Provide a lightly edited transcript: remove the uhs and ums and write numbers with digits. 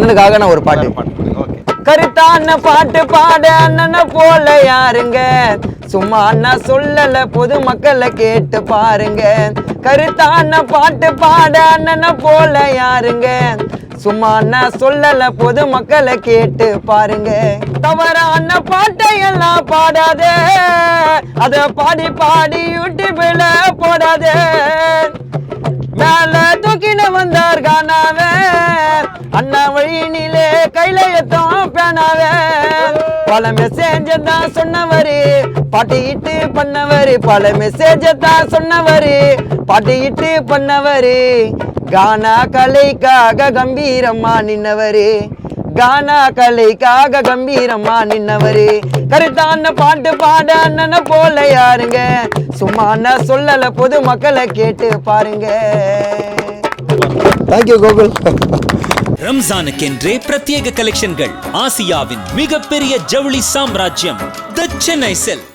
அண்ணனுக்காக நான் ஒரு பாட்டு. கருத்தான பாட்டு பாட அண்ணனை போல யாருங்க, சும்மா அண்ணா சொல்லல பொதுமக்களை கேட்டு பாருங்க. கருத்தான பாட்டு பாட அண்ணனை போல யாருங்க, சும்மா அண்ணா சொல்லல பொதுமக்களை கேட்டு பாருங்க. தவறான பாட்டையெல்லாம் பாடாத, அத பாடி பாடி யூடியூப்ல போடாத. மேல தூக்கின வந்தார் காணாவே, அண்ணா வழியினிலே கையில எத்தோம் பேனாவே. பல மெசேஜ் தான் சொன்னவரு, பாட்டு இட்டு பண்ணவரு. பல மெசேஜ் தான் சொன்னவரு, பாட்டு இட்டு பண்ணவரு. கானா கலைக்காக கம்பீரமா நின்னவரு, கானா கலைக்காக கம்பீரமா நின்னவரு. கருத்தான பாட்டு பாட அண்ணனை போல யாருங்க, சும்மா அண்ணா சொல்லல பொது மக்களை கேட்டு பாருங்க. தேங்க்யூ கோகுல். ரம்ஜானுக்கென்றே பிரத்யேக கலெக்ஷன்கள். ஆசியாவின் மிகப்பெரிய ஜவுளி சாம்ராஜ்யம் தி சென்னை சில்க்ஸ்.